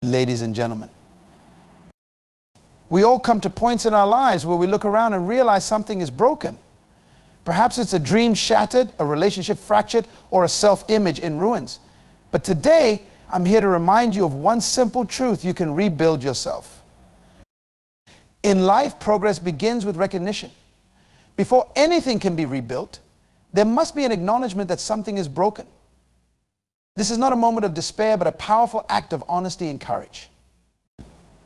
ladies and gentlemen. We all come to points in our lives where we look around and realize something is broken. Perhaps it's a dream shattered, a relationship fractured, or a self-image in ruins. But today, I'm here to remind you of one simple truth: you can rebuild yourself. In life, progress begins with recognition. Before anything can be rebuilt, there must be an acknowledgement that something is broken. This is not a moment of despair, but a powerful act of honesty and courage.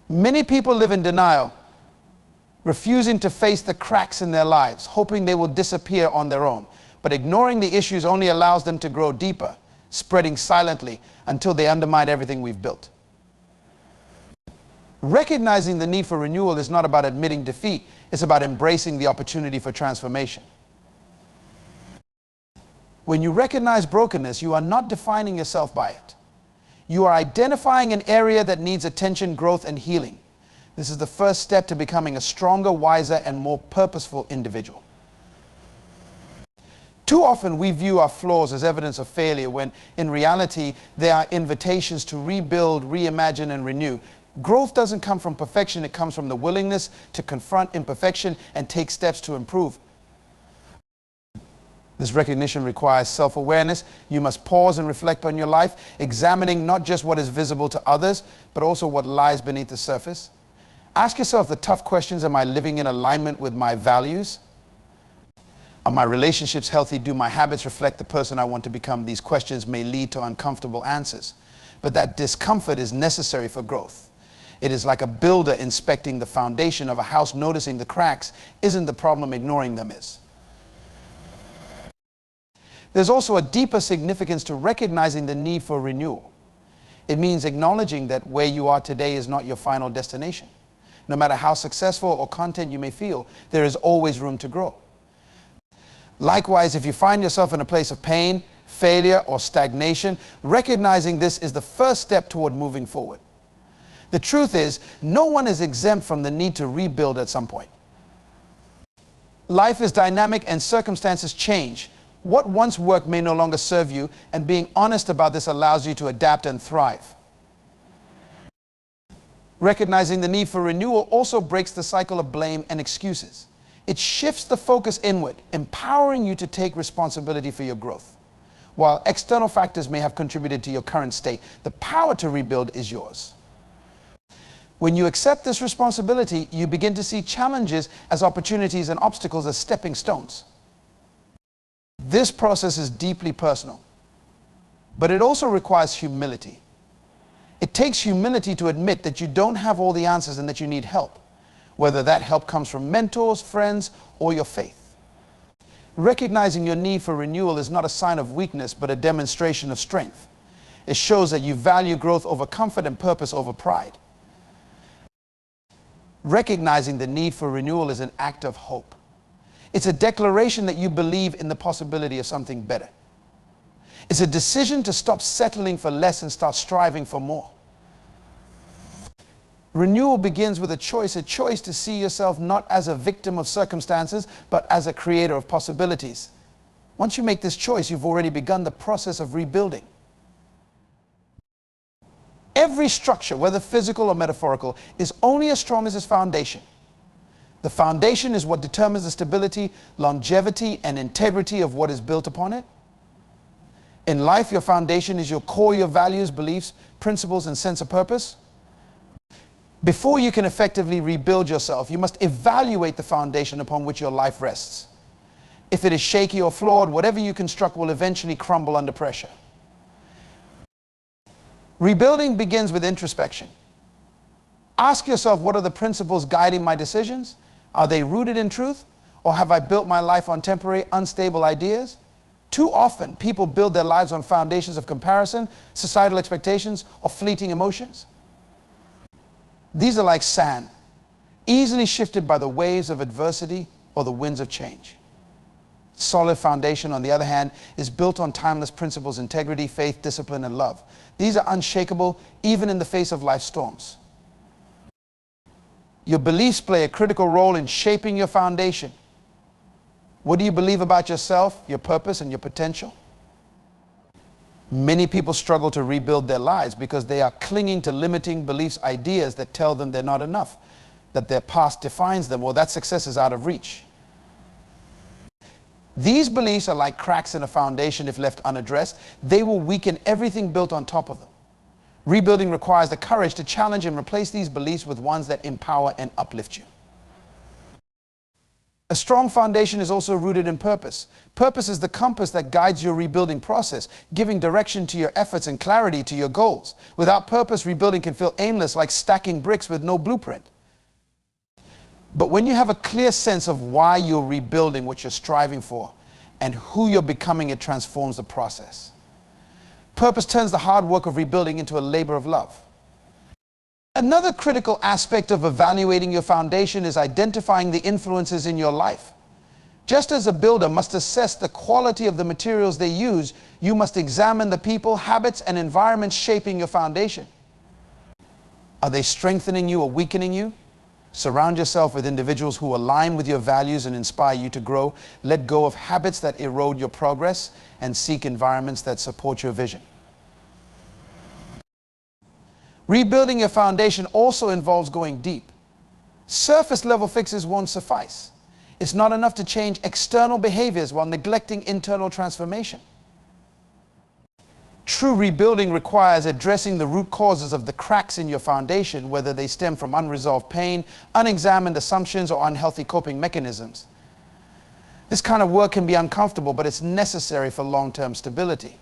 Many people live in denial, refusing to face the cracks in their lives, hoping they will disappear on their own. But ignoring the issues only allows them to grow deeper, spreading silently until they undermine everything we've built. Recognizing the need for renewal is not about admitting defeat, it's about embracing the opportunity for transformation. When you recognize brokenness, you are not defining yourself by it. You are identifying an area that needs attention, growth, and healing. This is the first step to becoming a stronger, wiser, and more purposeful individual. Too often we view our flaws as evidence of failure when in reality they are invitations to rebuild, reimagine, and renew. Growth doesn't come from perfection, it comes from the willingness to confront imperfection and take steps to improve. This recognition requires self-awareness. You must pause and reflect on your life, examining not just what is visible to others, but also what lies beneath the surface. Ask yourself the tough questions: am I living in alignment with my values? Are my relationships healthy? Do my habits reflect the person I want to become? These questions may lead to uncomfortable answers, but that discomfort is necessary for growth. It is like a builder inspecting the foundation of a house. Noticing the cracks isn't the problem, ignoring them is. There's also a deeper significance to recognizing the need for renewal. It means acknowledging that where you are today is not your final destination. No matter how successful or content you may feel, there is always room to grow. Likewise, if you find yourself in a place of pain, failure, or stagnation, recognizing this is the first step toward moving forward. The truth is, no one is exempt from the need to rebuild at some point. Life is dynamic and circumstances change. What once worked may no longer serve you, and being honest about this allows you to adapt and thrive. Recognizing the need for renewal also breaks the cycle of blame and excuses. It shifts the focus inward, empowering you to take responsibility for your growth. While external factors may have contributed to your current state, the power to rebuild is yours. When you accept this responsibility, you begin to see challenges as opportunities and obstacles as stepping stones. This process is deeply personal, but it also requires humility. It takes humility to admit that you don't have all the answers and that you need help, whether that help comes from mentors, friends, or your faith. Recognizing your need for renewal is not a sign of weakness, but a demonstration of strength. It shows that you value growth over comfort and purpose over pride. Recognizing the need for renewal is an act of hope. It's a declaration that you believe in the possibility of something better. It's a decision to stop settling for less and start striving for more. Renewal begins with a choice to see yourself not as a victim of circumstances, but as a creator of possibilities. Once you make this choice, you've already begun the process of rebuilding. Every structure, whether physical or metaphorical, is only as strong as its foundation. The foundation is what determines the stability, longevity, and integrity of what is built upon it. In life, your foundation is your core, your values, beliefs, principles, and sense of purpose. Before you can effectively rebuild yourself, you must evaluate the foundation upon which your life rests. If it is shaky or flawed, whatever you construct will eventually crumble under pressure. Rebuilding begins with introspection. Ask yourself, what are the principles guiding my decisions? Are they rooted in truth? Or have I built my life on temporary, unstable ideas? Too often, people build their lives on foundations of comparison, societal expectations, or fleeting emotions. These are like sand, easily shifted by the waves of adversity or the winds of change. Solid foundation, on the other hand, is built on timeless principles: integrity, faith, discipline, and love. These are unshakable even in the face of life's storms. Your beliefs play a critical role in shaping your foundation. What do you believe about yourself, your purpose, and your potential? Many people struggle to rebuild their lives because they are clinging to limiting beliefs, ideas that tell them they're not enough, that their past defines them, or that success is out of reach. These beliefs are like cracks in a foundation. If left unaddressed, they will weaken everything built on top of them. Rebuilding requires the courage to challenge and replace these beliefs with ones that empower and uplift you. A strong foundation is also rooted in purpose. Purpose is the compass that guides your rebuilding process, giving direction to your efforts and clarity to your goals. Without purpose, rebuilding can feel aimless, like stacking bricks with no blueprint. But when you have a clear sense of why you're rebuilding, what you're striving for, and who you're becoming, it transforms the process. Purpose turns the hard work of rebuilding into a labor of love. Another critical aspect of evaluating your foundation is identifying the influences in your life. Just as a builder must assess the quality of the materials they use, you must examine the people, habits, and environments shaping your foundation. Are they strengthening you or weakening you? Surround yourself with individuals who align with your values and inspire you to grow. Let go of habits that erode your progress and seek environments that support your vision. Rebuilding your foundation also involves going deep. Surface level fixes won't suffice. It's not enough to change external behaviors while neglecting internal transformation. True rebuilding requires addressing the root causes of the cracks in your foundation, whether they stem from unresolved pain, unexamined assumptions, or unhealthy coping mechanisms. This kind of work can be uncomfortable, but it's necessary for long-term stability.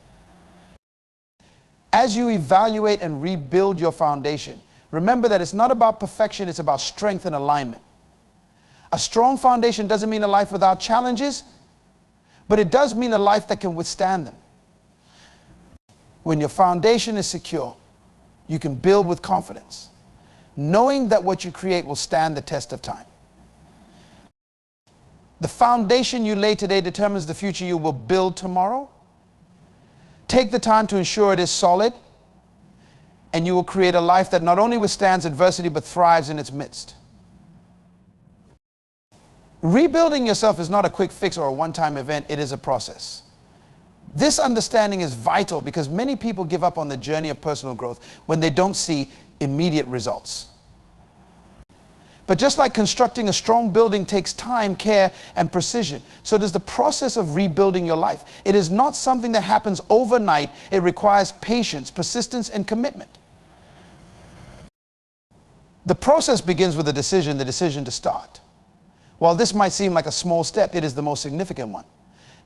As you evaluate and rebuild your foundation, remember that it's not about perfection, it's about strength and alignment. A strong foundation doesn't mean a life without challenges, but it does mean a life that can withstand them. When your foundation is secure, you can build with confidence, knowing that what you create will stand the test of time. The foundation you lay today determines the future you will build tomorrow. Take the time to ensure it is solid, and you will create a life that not only withstands adversity but thrives in its midst. Rebuilding yourself is not a quick fix or a one-time event, it is a process. This understanding is vital because many people give up on the journey of personal growth when they don't see immediate results. But just like constructing a strong building takes time, care, and precision, so does the process of rebuilding your life. It is not something that happens overnight. It requires patience, persistence, and commitment. The process begins with a decision, the decision to start. While this might seem like a small step, it is the most significant one.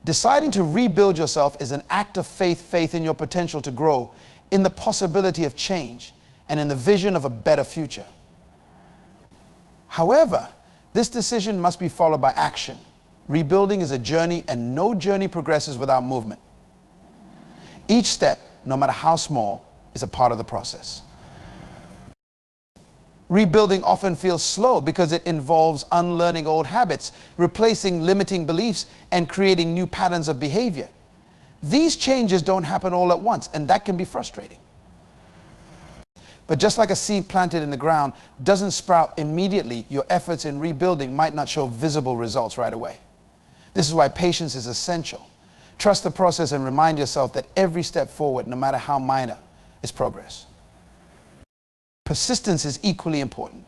Deciding to rebuild yourself is an act of faith in your potential to grow, in the possibility of change, and in the vision of a better future. However, this decision must be followed by action. Rebuilding is a journey, and no journey progresses without movement. Each step, no matter how small, is a part of the process. Rebuilding often feels slow because it involves unlearning old habits, replacing limiting beliefs, and creating new patterns of behavior. These changes don't happen all at once, and that can be frustrating. But just like a seed planted in the ground doesn't sprout immediately, your efforts in rebuilding might not show visible results right away. This is why patience is essential. Trust the process and remind yourself that every step forward, no matter how minor, is progress. Persistence is equally important.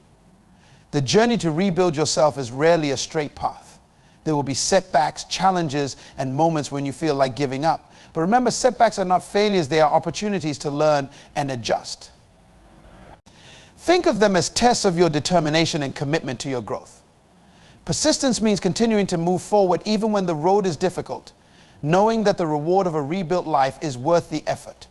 The journey to rebuild yourself is rarely a straight path. There will be setbacks, challenges, and moments when you feel like giving up. But remember, setbacks are not failures, they are opportunities to learn and adjust. Think of them as tests of your determination and commitment to your growth. Persistence means continuing to move forward even when the road is difficult, knowing that the reward of a rebuilt life is worth the effort.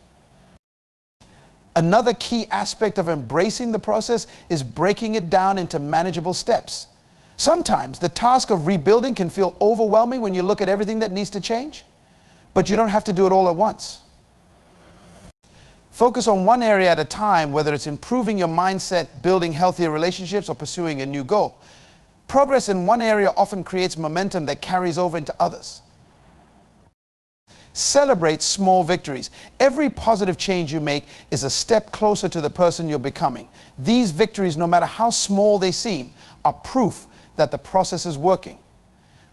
Another key aspect of embracing the process is breaking it down into manageable steps. Sometimes the task of rebuilding can feel overwhelming when you look at everything that needs to change, but you don't have to do it all at once. Focus on one area at a time, whether it's improving your mindset, building healthier relationships, or pursuing a new goal. Progress in one area often creates momentum that carries over into others. Celebrate small victories. Every positive change you make is a step closer to the person you're becoming. These victories, no matter how small they seem, are proof that the process is working.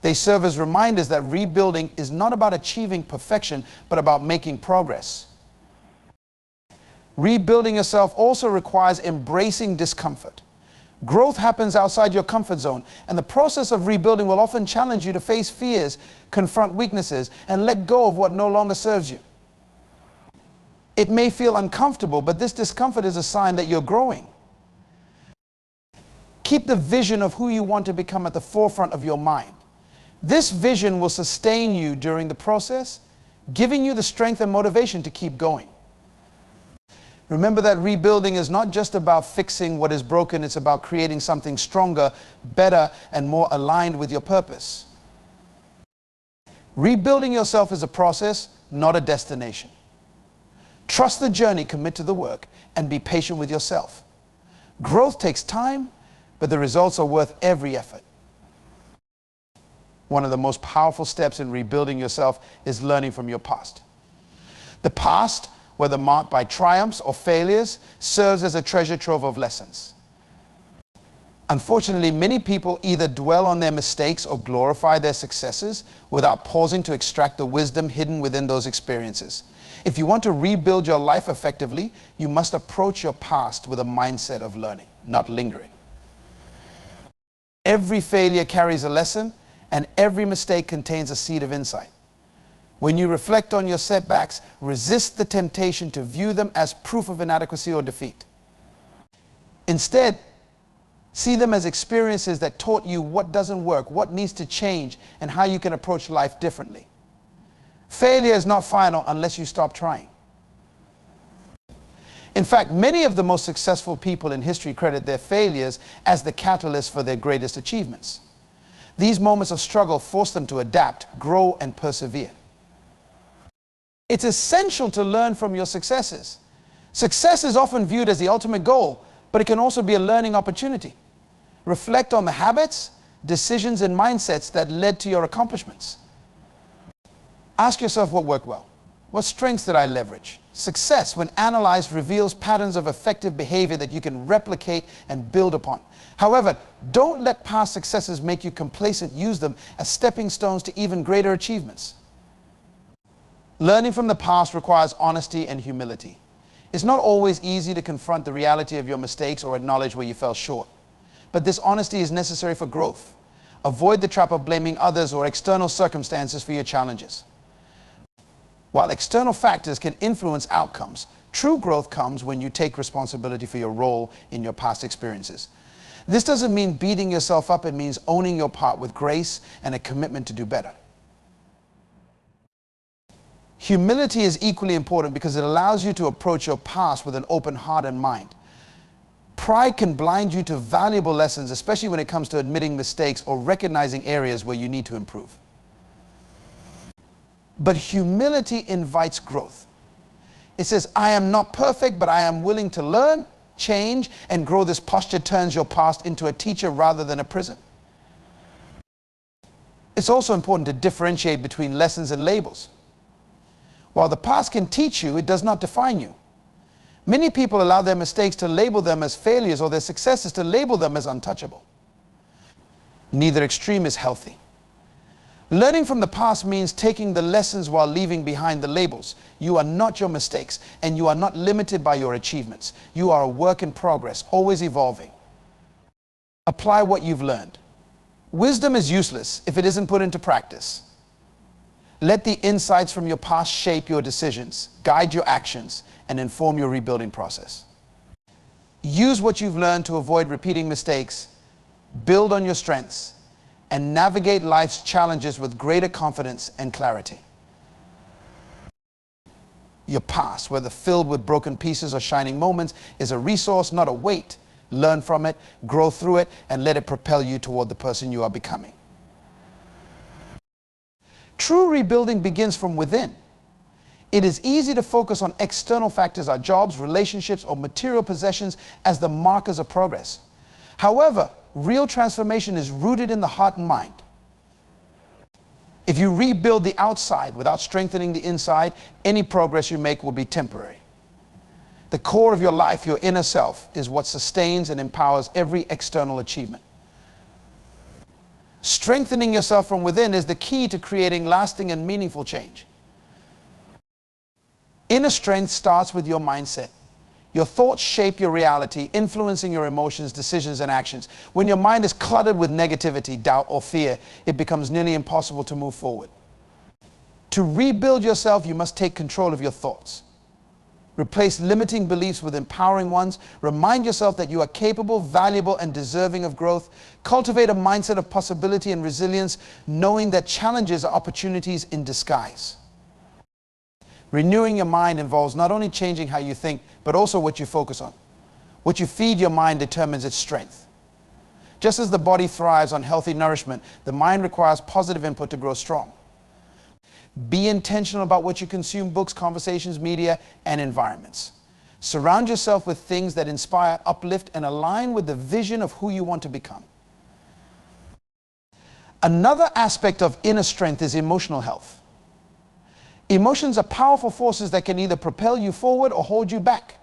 They serve as reminders that rebuilding is not about achieving perfection, but about making progress. Rebuilding yourself also requires embracing discomfort. Growth happens outside your comfort zone, and the process of rebuilding will often challenge you to face fears, confront weaknesses, and let go of what no longer serves you. It may feel uncomfortable, but this discomfort is a sign that you're growing. Keep the vision of who you want to become at the forefront of your mind. This vision will sustain you during the process, giving you the strength and motivation to keep going. Remember that rebuilding is not just about fixing what is broken, it's about creating something stronger, better, and more aligned with your purpose. Rebuilding yourself is a process, not a destination. Trust the journey, commit to the work, and be patient with yourself. Growth takes time, but the results are worth every effort. One of the most powerful steps in rebuilding yourself is learning from your past. The past, whether marked by triumphs or failures, serves as a treasure trove of lessons. Unfortunately, many people either dwell on their mistakes or glorify their successes without pausing to extract the wisdom hidden within those experiences. If you want to rebuild your life effectively, you must approach your past with a mindset of learning, not lingering. Every failure carries a lesson, and every mistake contains a seed of insight. When you reflect on your setbacks, resist the temptation to view them as proof of inadequacy or defeat. Instead, see them as experiences that taught you what doesn't work, what needs to change, and how you can approach life differently. Failure is not final unless you stop trying. In fact, many of the most successful people in history credit their failures as the catalyst for their greatest achievements. These moments of struggle force them to adapt, grow, and persevere. It's essential to learn from your successes. Success is often viewed as the ultimate goal, but it can also be a learning opportunity. Reflect on the habits, decisions, and mindsets that led to your accomplishments. Ask yourself what worked well. What strengths did I leverage? Success, when analyzed, reveals patterns of effective behavior that you can replicate and build upon. However, don't let past successes make you complacent. Use them as stepping stones to even greater achievements. Learning from the past requires honesty and humility. It's not always easy to confront the reality of your mistakes or acknowledge where you fell short. But this honesty is necessary for growth. Avoid the trap of blaming others or external circumstances for your challenges. While external factors can influence outcomes, true growth comes when you take responsibility for your role in your past experiences. This doesn't mean beating yourself up, it means owning your part with grace and a commitment to do better. Humility is equally important because it allows you to approach your past with an open heart and mind. Pride can blind you to valuable lessons, especially when it comes to admitting mistakes or recognizing areas where you need to improve. But humility invites growth. It says, I am not perfect, but I am willing to learn, change, and grow. This posture turns your past into a teacher rather than a prison. It's also important to differentiate between lessons and labels. While the past can teach you, it does not define you. Many people allow their mistakes to label them as failures or their successes to label them as untouchable. Neither extreme is healthy. Learning from the past means taking the lessons while leaving behind the labels. You are not your mistakes, and you are not limited by your achievements. You are a work in progress, always evolving. Apply what you've learned. Wisdom is useless if it isn't put into practice. Let the insights from your past shape your decisions, guide your actions, and inform your rebuilding process. Use what you've learned to avoid repeating mistakes, build on your strengths, and navigate life's challenges with greater confidence and clarity. Your past, whether filled with broken pieces or shining moments, is a resource, not a weight. Learn from it, grow through it, and let it propel you toward the person you are becoming. True rebuilding begins from within. It is easy to focus on external factors, our jobs, relationships, or material possessions as the markers of progress. However, real transformation is rooted in the heart and mind. If you rebuild the outside without strengthening the inside, any progress you make will be temporary. The core of your life, your inner self, is what sustains and empowers every external achievement. Strengthening yourself from within is the key to creating lasting and meaningful change. Inner strength starts with your mindset. Your thoughts shape your reality, influencing your emotions, decisions, and actions. When your mind is cluttered with negativity, doubt, or fear, it becomes nearly impossible to move forward. To rebuild yourself, you must take control of your thoughts. Replace limiting beliefs with empowering ones. Remind yourself that you are capable, valuable, and deserving of growth. Cultivate a mindset of possibility and resilience, knowing that challenges are opportunities in disguise. Renewing your mind involves not only changing how you think, but also what you focus on. What you feed your mind determines its strength. Just as the body thrives on healthy nourishment, the mind requires positive input to grow strong. Be intentional about what you consume: books, conversations, media, and environments. Surround yourself with things that inspire, uplift, and align with the vision of who you want to become. Another aspect of inner strength is emotional health. Emotions are powerful forces that can either propel you forward or hold you back.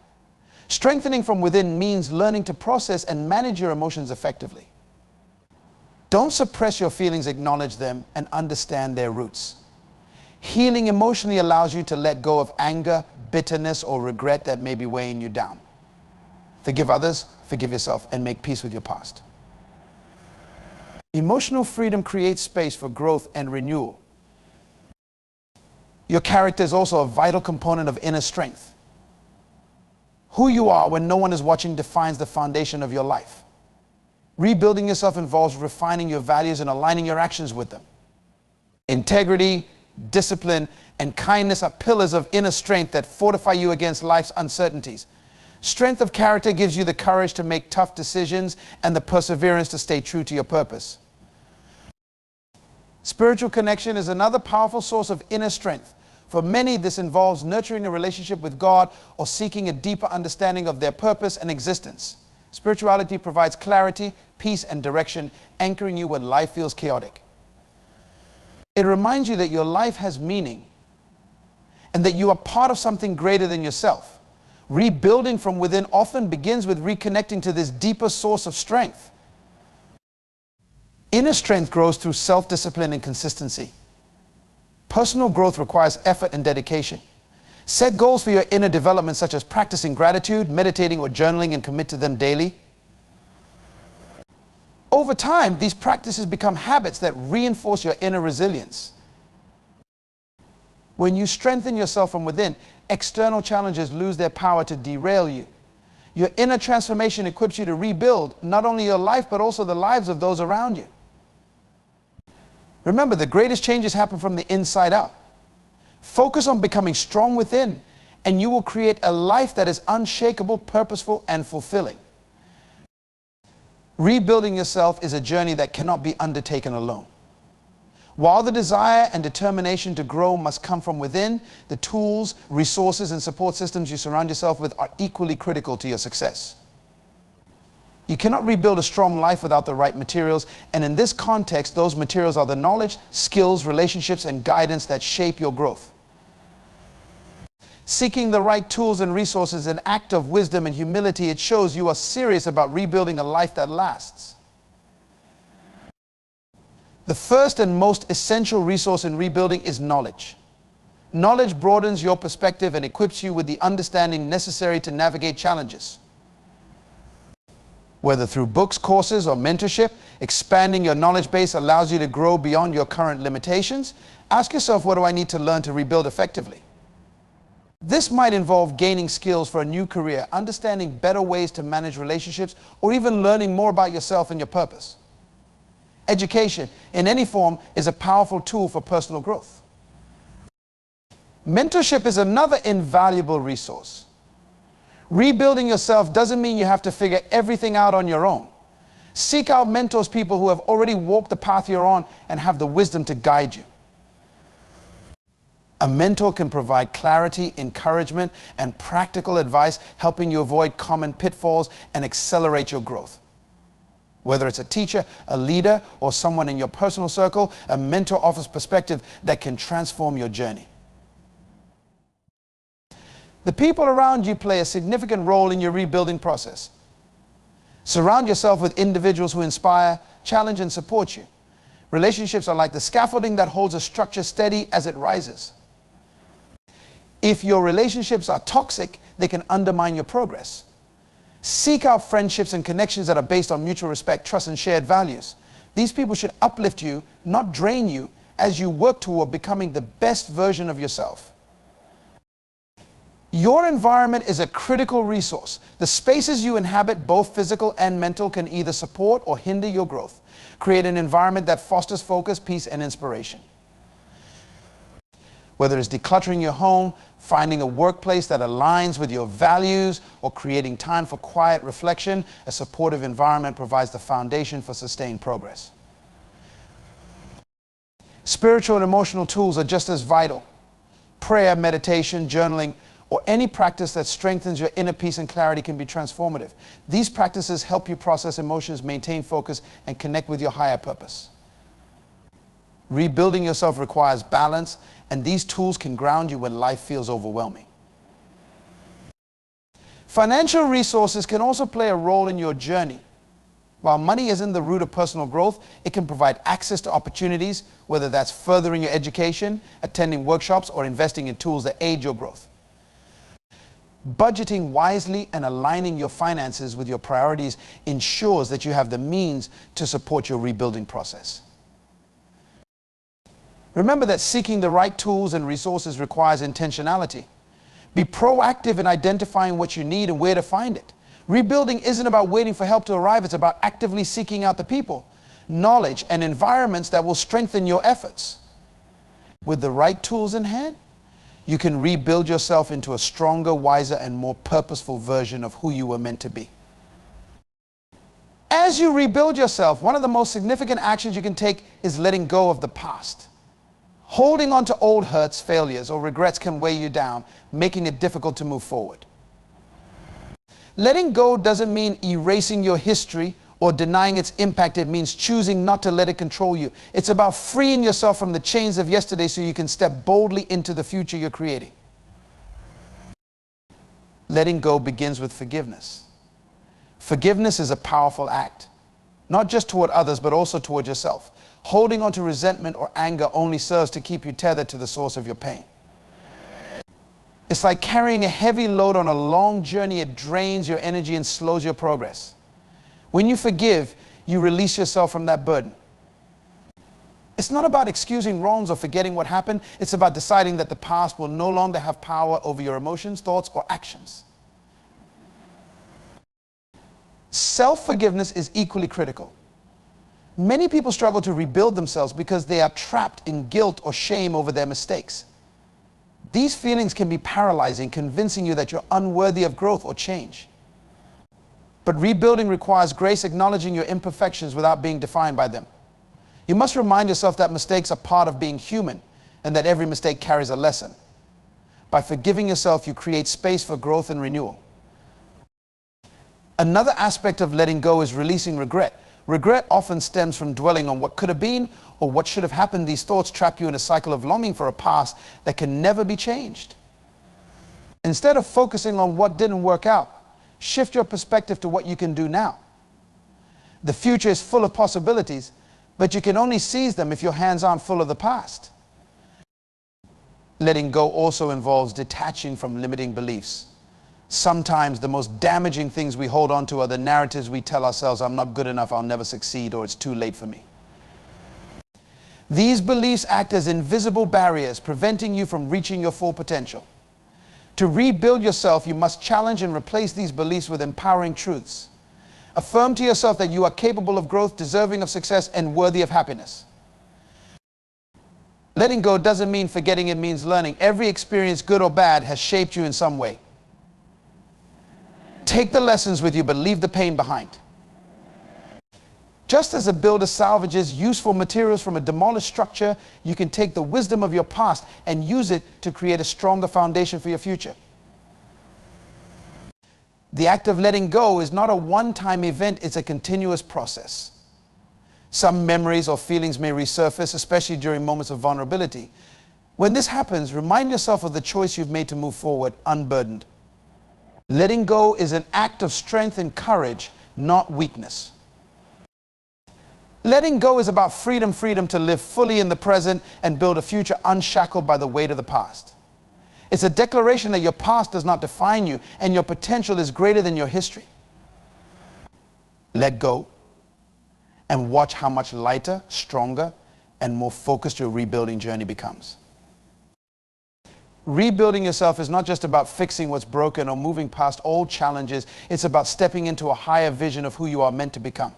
Strengthening from within means learning to process and manage your emotions effectively. Don't suppress your feelings, acknowledge them, and understand their roots. Healing emotionally allows you to let go of anger, bitterness, or regret that may be weighing you down. Forgive others, forgive yourself, and make peace with your past. Emotional freedom creates space for growth and renewal. Your character is also a vital component of inner strength. Who you are when no one is watching defines the foundation of your life. Rebuilding yourself involves refining your values and aligning your actions with them. Integrity, discipline, and kindness are pillars of inner strength that fortify you against life's uncertainties. Strength of character gives you the courage to make tough decisions and the perseverance to stay true to your purpose. Spiritual connection is another powerful source of inner strength. For many, this involves nurturing a relationship with God or seeking a deeper understanding of their purpose and existence. Spirituality provides clarity, peace, and direction, anchoring you when life feels chaotic. It reminds you that your life has meaning and that you are part of something greater than yourself. Rebuilding from within often begins with reconnecting to this deeper source of strength. Inner strength grows through self-discipline and consistency. Personal growth requires effort and dedication. Set goals for your inner development, such as practicing gratitude, meditating, or journaling, and commit to them daily. Over time, these practices become habits that reinforce your inner resilience. When you strengthen yourself from within, external challenges lose their power to derail you. Your inner transformation equips you to rebuild not only your life, but also the lives of those around you. Remember, the greatest changes happen from the inside out. Focus on becoming strong within, and you will create a life that is unshakable, purposeful, and fulfilling. Rebuilding yourself is a journey that cannot be undertaken alone. While the desire and determination to grow must come from within, the tools, resources, and support systems you surround yourself with are equally critical to your success. You cannot rebuild a strong life without the right materials, and in this context, those materials are the knowledge, skills, relationships, and guidance that shape your growth. Seeking the right tools and resources is an act of wisdom and humility. It shows you are serious about rebuilding a life that lasts. The first and most essential resource in rebuilding is knowledge. Knowledge broadens your perspective and equips you with the understanding necessary to navigate challenges. Whether through books, courses, or mentorship, expanding your knowledge base allows you to grow beyond your current limitations. Ask yourself, what do I need to learn to rebuild effectively? This might involve gaining skills for a new career, understanding better ways to manage relationships, or even learning more about yourself and your purpose. Education, in any form, is a powerful tool for personal growth. Mentorship is another invaluable resource. Rebuilding yourself doesn't mean you have to figure everything out on your own. Seek out mentors, people who have already walked the path you're on and have the wisdom to guide you. A mentor can provide clarity, encouragement, and practical advice, helping you avoid common pitfalls and accelerate your growth. Whether it's a teacher, a leader, or someone in your personal circle, a mentor offers perspective that can transform your journey. The people around you play a significant role in your rebuilding process. Surround yourself with individuals who inspire, challenge, and support you. Relationships are like the scaffolding that holds a structure steady as it rises. If your relationships are toxic, they can undermine your progress. Seek out friendships and connections that are based on mutual respect, trust, and shared values. These people should uplift you, not drain you, as you work toward becoming the best version of yourself. Your environment is a critical resource. The spaces you inhabit, both physical and mental, can either support or hinder your growth. Create an environment that fosters focus, peace, and inspiration. Whether it's decluttering your home, finding a workplace that aligns with your values, or creating time for quiet reflection, a supportive environment provides the foundation for sustained progress. Spiritual and emotional tools are just as vital. Prayer, meditation, journaling, or any practice that strengthens your inner peace and clarity can be transformative. These practices help you process emotions, maintain focus, and connect with your higher purpose. Rebuilding yourself requires balance, and these tools can ground you when life feels overwhelming. Financial resources can also play a role in your journey. While money isn't the root of personal growth, it can provide access to opportunities, whether that's furthering your education, attending workshops, or investing in tools that aid your growth. Budgeting wisely and aligning your finances with your priorities ensures that you have the means to support your rebuilding process. Remember that seeking the right tools and resources requires intentionality. Be proactive in identifying what you need and where to find it. Rebuilding isn't about waiting for help to arrive, it's about actively seeking out the people, knowledge, and environments that will strengthen your efforts. With the right tools in hand, you can rebuild yourself into a stronger, wiser, and more purposeful version of who you were meant to be. As you rebuild yourself, one of the most significant actions you can take is letting go of the past. Holding on to old hurts, failures, or regrets can weigh you down, making it difficult to move forward. Letting go doesn't mean erasing your history or denying its impact. It means choosing not to let it control you. It's about freeing yourself from the chains of yesterday so you can step boldly into the future you're creating. Letting go begins with forgiveness. Forgiveness is a powerful act, not just toward others, but also toward yourself. Holding on to resentment or anger only serves to keep you tethered to the source of your pain. It's like carrying a heavy load on a long journey. It drains your energy and slows your progress. When you forgive, you release yourself from that burden. It's not about excusing wrongs or forgetting what happened. It's about deciding that the past will no longer have power over your emotions, thoughts, or actions. Self-forgiveness is equally critical. Many people struggle to rebuild themselves because they are trapped in guilt or shame over their mistakes. These feelings can be paralyzing, convincing you that you're unworthy of growth or change. But rebuilding requires grace, acknowledging your imperfections without being defined by them. You must remind yourself that mistakes are part of being human and that every mistake carries a lesson. By forgiving yourself, you create space for growth and renewal. Another aspect of letting go is releasing regret. Regret often stems from dwelling on what could have been or what should have happened. These thoughts trap you in a cycle of longing for a past that can never be changed. Instead of focusing on what didn't work out, shift your perspective to what you can do now. The future is full of possibilities, but you can only seize them if your hands aren't full of the past. Letting go also involves detaching from limiting beliefs. Sometimes the most damaging things we hold on to are the narratives we tell ourselves: I'm not good enough, I'll never succeed, or it's too late for me. These beliefs act as invisible barriers, preventing you from reaching your full potential. To rebuild yourself, you must challenge and replace these beliefs with empowering truths. Affirm to yourself that you are capable of growth, deserving of success, and worthy of happiness. Letting go doesn't mean forgetting, it means learning. Every experience, good or bad, has shaped you in some way. Take the lessons with you, but leave the pain behind. Just as a builder salvages useful materials from a demolished structure, you can take the wisdom of your past and use it to create a stronger foundation for your future. The act of letting go is not a one-time event, it's a continuous process. Some memories or feelings may resurface, especially during moments of vulnerability. When this happens, remind yourself of the choice you've made to move forward unburdened. Letting go is an act of strength and courage, not weakness. Letting go is about freedom to live fully in the present and build a future unshackled by the weight of the past. It's a declaration that your past does not define you and your potential is greater than your history. Let go and watch how much lighter, stronger, and more focused your rebuilding journey becomes. Rebuilding yourself is not just about fixing what's broken or moving past old challenges. It's about stepping into a higher vision of who you are meant to become.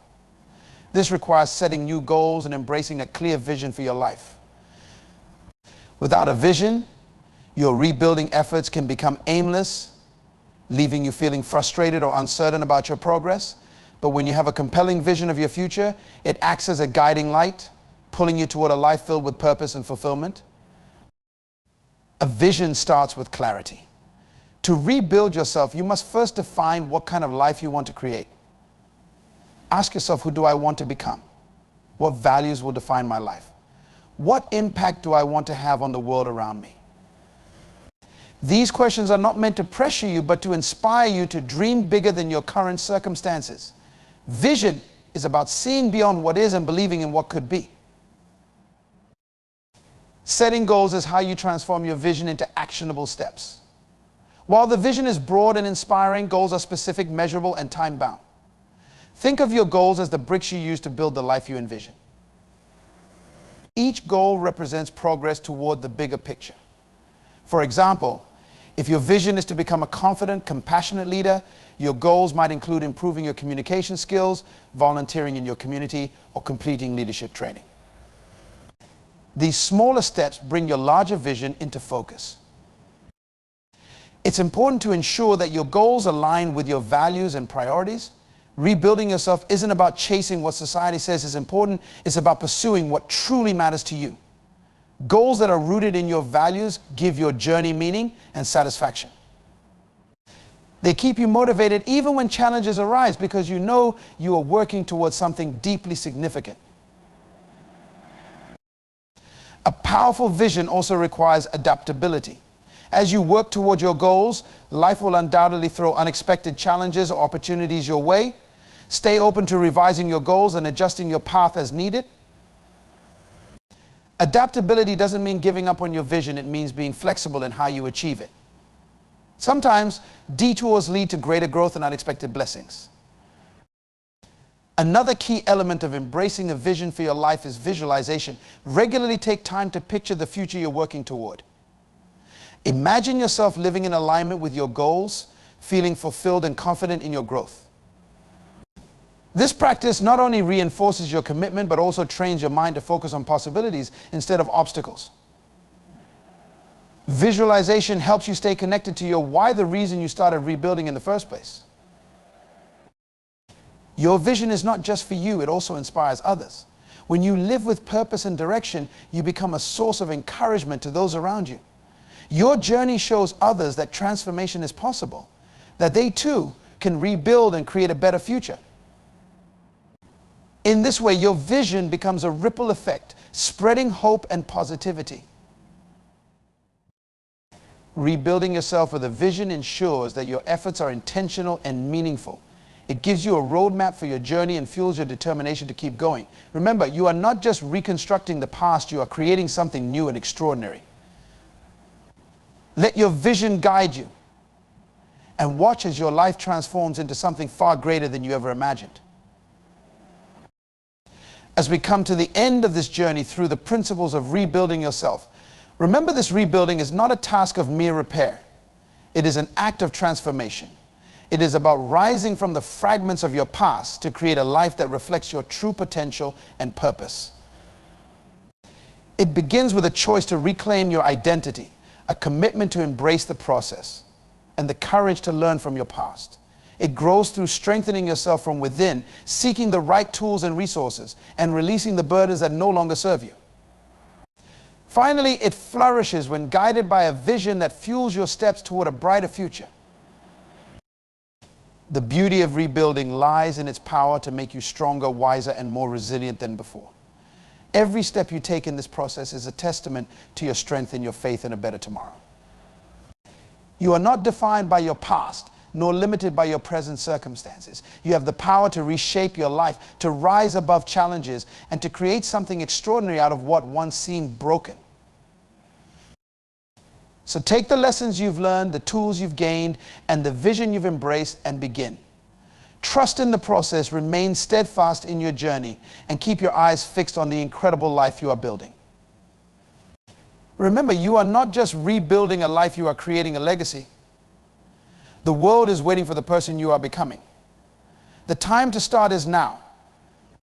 This requires setting new goals and embracing a clear vision for your life. Without a vision, your rebuilding efforts can become aimless, leaving you feeling frustrated or uncertain about your progress. But when you have a compelling vision of your future, it acts as a guiding light, pulling you toward a life filled with purpose and fulfillment. A vision starts with clarity. To rebuild yourself, you must first define what kind of life you want to create. Ask yourself, who do I want to become? What values will define my life? What impact do I want to have on the world around me? These questions are not meant to pressure you, but to inspire you to dream bigger than your current circumstances. Vision is about seeing beyond what is and believing in what could be. Setting goals is how you transform your vision into actionable steps. While the vision is broad and inspiring, goals are specific, measurable, and time-bound. Think of your goals as the bricks you use to build the life you envision. Each goal represents progress toward the bigger picture. For example, if your vision is to become a confident, compassionate leader, your goals might include improving your communication skills, volunteering in your community, or completing leadership training. These smaller steps bring your larger vision into focus. It's important to ensure that your goals align with your values and priorities. Rebuilding yourself isn't about chasing what society says is important. It's about pursuing what truly matters to you. Goals that are rooted in your values give your journey meaning and satisfaction. They keep you motivated even when challenges arise because you know you are working towards something deeply significant. A powerful vision also requires adaptability. As you work toward your goals, life will undoubtedly throw unexpected challenges or opportunities your way. Stay open to revising your goals and adjusting your path as needed. Adaptability doesn't mean giving up on your vision. It means being flexible in how you achieve it. Sometimes detours lead to greater growth and unexpected blessings. Another key element of embracing a vision for your life is visualization. Regularly take time to picture the future you're working toward. Imagine yourself living in alignment with your goals, feeling fulfilled and confident in your growth. This practice not only reinforces your commitment, but also trains your mind to focus on possibilities instead of obstacles. Visualization helps you stay connected to your why, the reason you started rebuilding in the first place. Your vision is not just for you, it also inspires others. When you live with purpose and direction, you become a source of encouragement to those around you. Your journey shows others that transformation is possible, that they too can rebuild and create a better future. In this way, your vision becomes a ripple effect, spreading hope and positivity. Rebuilding yourself with a vision ensures that your efforts are intentional and meaningful. It gives you a roadmap for your journey and fuels your determination to keep going. Remember, you are not just reconstructing the past, you are creating something new and extraordinary. Let your vision guide you and watch as your life transforms into something far greater than you ever imagined. As we come to the end of this journey through the principles of rebuilding yourself, remember this rebuilding is not a task of mere repair. It is an act of transformation. It is about rising from the fragments of your past to create a life that reflects your true potential and purpose. It begins with a choice to reclaim your identity, a commitment to embrace the process, and the courage to learn from your past. It grows through strengthening yourself from within, seeking the right tools and resources, and releasing the burdens that no longer serve you. Finally, it flourishes when guided by a vision that fuels your steps toward a brighter future. The beauty of rebuilding lies in its power to make you stronger, wiser, and more resilient than before. Every step you take in this process is a testament to your strength and your faith in a better tomorrow. You are not defined by your past, nor limited by your present circumstances. You have the power to reshape your life, to rise above challenges, and to create something extraordinary out of what once seemed broken. So take the lessons you've learned, the tools you've gained, and the vision you've embraced and begin. Trust in the process, remain steadfast in your journey, and keep your eyes fixed on the incredible life you are building. Remember, you are not just rebuilding a life, you are creating a legacy. The world is waiting for the person you are becoming. The time to start is now.